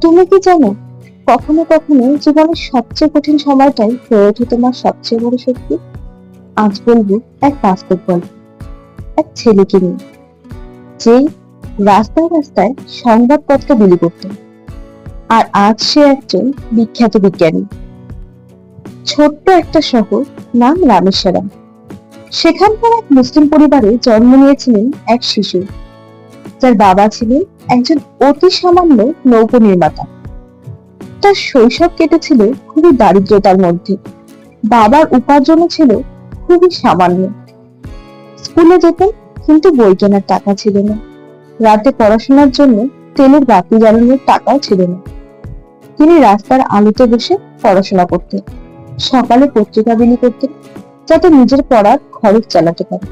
তুমি কি জানো, কখনো কখনো জীবনের সবচেয়ে কঠিন সময়টাই হয়ে ওঠে তোমার সবচেয়ে বড় শক্তি। আজ বলবো এক বাস্তব গল্প, এক ছেলেকে নিয়ে, যে রাস্তায় রাস্তায় সংবাদপত্র বিলি করত, আর আজ সে একজন বিখ্যাত বিজ্ঞানী। ছোট্ট একটা শহর, নাম রামেশ্বরম। সেখানকার এক মুসলিম পরিবারে জন্ম নিয়েছিলেন এক শিশু, যার বাবা ছিলেন একজন অতি সামান্য নৌকো নির্মাতা। তার শৈশব কেটেছিল খুবই দারিদ্রতার মধ্যে। বাবার উপার্জনও ছিল খুবই সামান্য। স্কুলে যেতেন, কিন্তু বই কেনার টাকা ছিল না। রাতে পড়াশোনার জন্য তেলের বাতি জ্বালানোর টাকাও ছিল না। তিনি রাস্তার আলোতে বসে পড়াশোনা করতেন, সকালে পত্রিকা বিলি করতেন, যাতে নিজের পড়ার খরচ চালাতে পারে।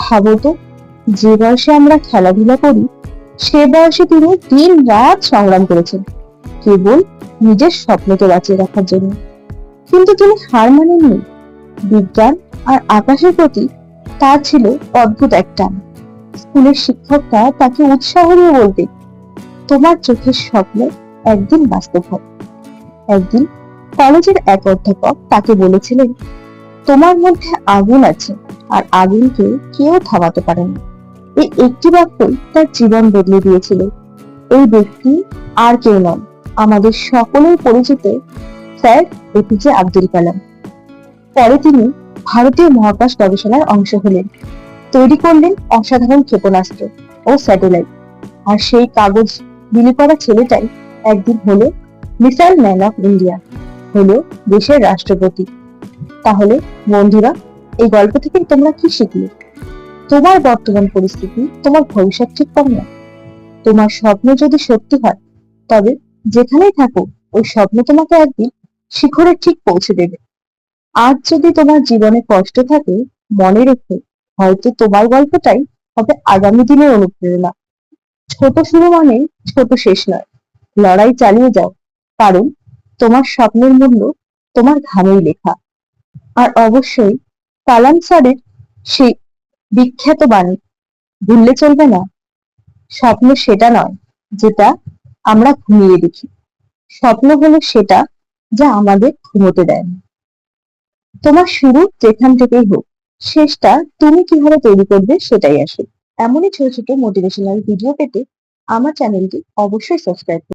ভাবো তো, যে বয়সে আমরা খেলাধুলা করি, সে বয়সে তিনি দিন রাত সংগ্রাম করেছেন কেবল নিজের স্বপ্নকে বাঁচিয়ে রাখার জন্য। কিন্তু তিনি হার মানেননি। বিজ্ঞান আর আকাশের প্রতি তার ছিল অদ্ভুত এক টান। স্কুলের শিক্ষকরা তাকে উৎসাহ দিয়ে বলতেন, তোমার চোখের স্বপ্ন একদিন বাস্তব হবে। একদিন কলেজের এক অধ্যাপক তাকে বলেছিলেন, তোমার মধ্যে আগুন আছে, আর আগুনকে কেউ থামাতে পারে না। এই একটি বাক্যই তার জীবন বদলে দিয়েছিল। এই ব্যক্তি আর কেউ নন, আমাদের সকলের পরিচিত স্যার এপিজে আব্দুল কালাম। পরে তিনি ভারতীয় মহাকাশ গবেষণার অংশ হলেন, তৈরি করলেন অসাধারণ ক্ষেপণাস্ত্র ও স্যাটেলাইট। আর সেই কাগজ বিলি করা ছেলেটাই একদিন হলো মিসাইল ম্যান অফ ইন্ডিয়া, হলো দেশের রাষ্ট্রপতি। তাহলে বন্ধুরা, এই গল্প থেকে তোমরা কি শিখলে? তোমার বর্তমান পরিস্থিতি তোমার ভবিষ্যৎ ঠিক করে না। তোমার স্বপ্ন যদি সত্যি হয়, তবে যেখানেই থাকো, ওই স্বপ্ন তোমাকে একদিন শিখরে ঠিক পৌঁছে দেবে। আজ যদি তোমার জীবনে কষ্ট থাকে, মনে রেখো, হয়তো তোমার গল্পটাই হবে আগামী দিনের অনুপ্রেরণা। ছোট শুরু মানে ছোট শেষ নয়। লড়াই চালিয়ে যাও, কারণ তোমার স্বপ্নের মূল্য তোমার ঘামেই লেখা। আর অবশ্যই কালাম স্যারের সেই বিখ্যাত বাণী ভুললে চলবে না, স্বপ্ন সেটা নয় যেটা আমরা ঘুমিয়ে দেখি, স্বপ্ন হলো সেটা যা আমাদের ঘুমোতে দেয় না। তোমার শুরু যেখান থেকেই হোক, শেষটা তুমি কিভাবে তৈরি করবে সেটাই আসে। এমনই ছোট ছোট মোটিভেশনাল ভিডিও পেতে আমার চ্যানেলটি অবশ্যই সাবস্ক্রাইব করুন।